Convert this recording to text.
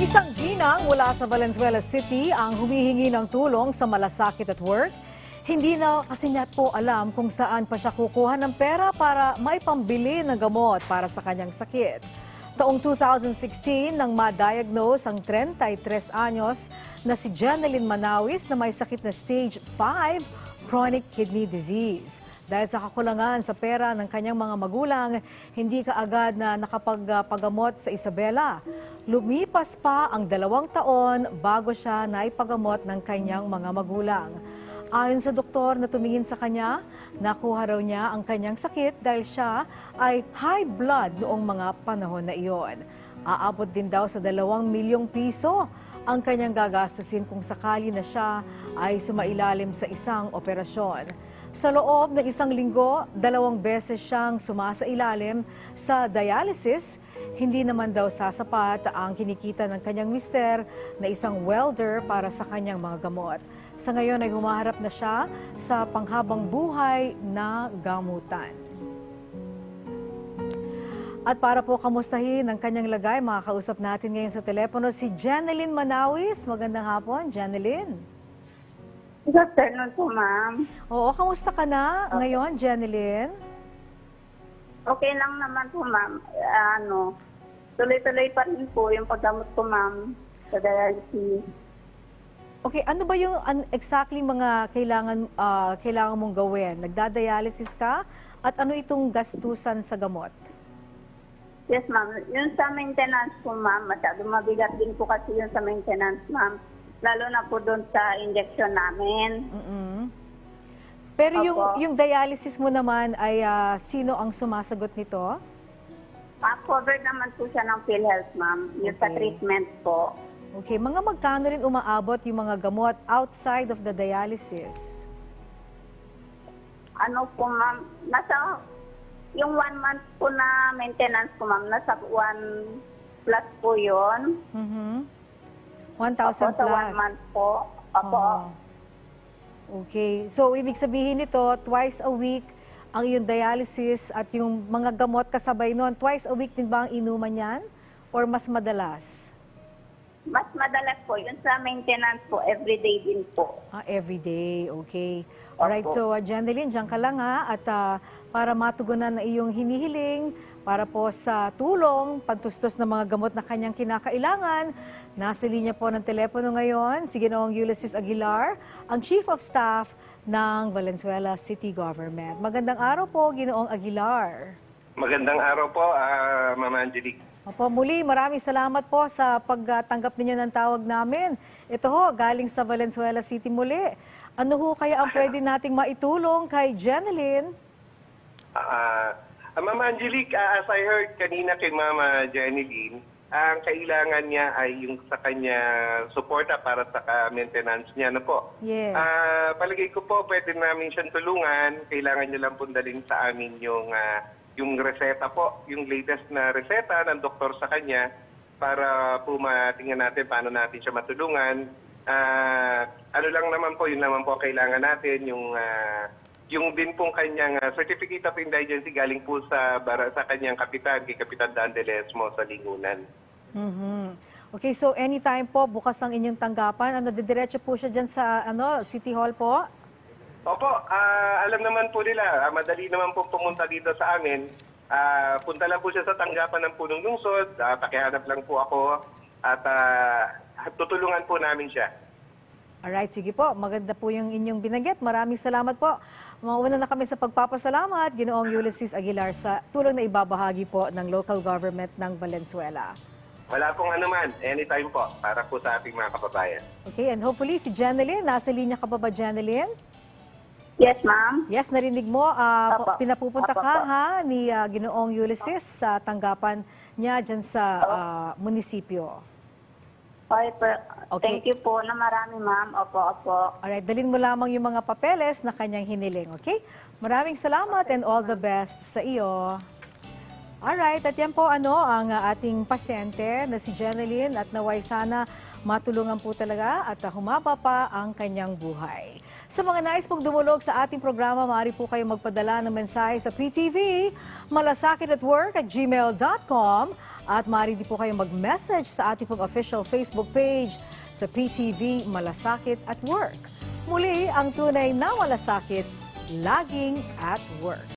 Isang ginang mula sa Valenzuela City ang humihingi ng tulong sa malasakit at work. Hindi na kasi niya po alam kung saan pa siya kukuha ng pera para may pambili ng gamot para sa kanyang sakit. Taong 2016 nang ma-diagnose ang 33 anyos na si Jeneline Manawis na may sakit na stage 5 chronic kidney disease. Dahil sa kakulangan sa pera ng kanyang mga magulang, hindi kaagad na nakapagpagamot sa Isabela. Lumipas pa ang 2 taon bago siya naipagamot ng kanyang mga magulang. Ayon sa doktor na tumingin sa kanya, nakuha raw niya ang kanyang sakit dahil siya ay high blood noong mga panahon na iyon. Aabot din daw sa 2 milyong piso ang kanyang gagastusin kung sakali na siya ay sumailalim sa isang operasyon. Sa loob ng 1 linggo, 2 beses siyang sumasailalim sa dialysis. Hindi naman daw sasapat ang kinikita ng kanyang mister na isang welder para sa kanyang mga gamot. Sa ngayon ay humaharap na siya sa panghabang buhay na gamutan. At para po kamustahin ang kanyang lagay, makakausap natin ngayon sa telepono si Jeneline Manawis. Magandang hapon, Jeneline. Good afternoon po, ma'am. Oo, kamusta ka na ngayon, Jeneline? Okay lang naman po, ma'am. Tuloy-tuloy pa rin po yung paggamot ko, ma'am, sa dialysis. Okay, ano ba yung exactly mga kailangan mong gawin? Nagdadialysis ka? At ano itong gastusan sa gamot? Yes, ma'am. Yung sa maintenance po, ma'am, masyado mabigat din po kasi yung sa maintenance, ma'am. Lalo na po doon sa injection namin. Pero yung dialysis mo naman ay sino ang sumasagot nito? Covered naman po siya ng PhilHealth, ma'am. Yung sa treatment po. Okay, mga magkano rin umaabot yung mga gamot outside of the dialysis? Ano po, ma'am, yung 1 month po na maintenance po, ma'am, nasa 1 plus po yun. 1,000 plus? Sa 1 month po. Opo. Okay, so ibig sabihin nito, twice a week ang iyong dialysis at yung mga gamot kasabay noon, twice a week din ba ang inuman yan? Or mas madalas? Mas madalas po. Yun sa maintenance po, everyday din po. Everyday. Okay. Alright, so Jeneline, dyan ka lang ha. At para matugunan na iyong hinihiling, para po sa tulong, pagtustos ng mga gamot na kanyang kinakailangan, nasa linya po ng telepono ngayon si Ginoong Ulysses Aguilar, ang Chief of Staff ng Valenzuela City Government. Magandang araw po, Ginoong Aguilar. Magandang araw po, Ma'am Angelique. Opo, muli, maraming salamat po sa pagtanggap ninyo ng tawag namin. Ito ho, galing sa Valenzuela City muli. Ano ho kaya ang pwede nating maitulong kay Jeneline? Ma'am Angelique, as I heard kanina kay Mama Jeneline, ang kailangan niya ay yung sa kanya suporta para sa maintenance niya. Ano po? Yes. Palagay ko po, pwede namin siyang tulungan. Kailangan niya lang pundalin sa amin yung reseta po, yung latest na reseta ng doktor sa kanya para po matingnan natin paano natin siya matulungan. Ano lang naman po, yun naman po kailangan natin, yung din pong kanyang certificate of indigency galing po sa kanyang kapitan, kay Kapitan Dan Delesmo sa Lingunan. Okay, so anytime po, bukas ang inyong tanggapan. Didiretso po siya dyan sa City Hall po? Opo, alam naman po nila, madali naman po pumunta dito sa amin. Punta lang po siya sa tanggapan ng punong lungsod, pakihanap lang po ako at tutulungan po namin siya. Alright, sige po. Maganda po yung inyong binanggit. Maraming salamat po. Mauna na kami sa pagpapasalamat, Ginoong Ulysses Aguilar, sa tulong na ibabahagi po ng local government ng Valenzuela. Wala pong anuman, anytime po, para po sa ating mga kababayan. Okay, and hopefully si Jeneline, nasa linya ka pa ba, Jeneline? Yes, ma'am. Yes, narinig mo. Pinapupunta ka ha ni Ginoong Ulysses sa tanggapan niya dyan sa munisipyo. Okay. Thank you po na marami, ma'am. Opo. Alright, dalhin mo lamang yung mga papeles na kanyang hiniling, okay? Maraming salamat and all the best sa iyo. Alright, at yan po ang ating pasyente na si Jeneline at naway sana matulungan po talaga at humaba pa ang kanyang buhay. Sa mga nais pong dumulog sa ating programa, maaari po kayong magpadala ng mensahe sa PTV, malasakit@work@gmail.com At maaari din po kayong mag-message sa ating pong official Facebook page sa PTV Malasakit at Work. Muli, ang tunay na malasakit, laging at work.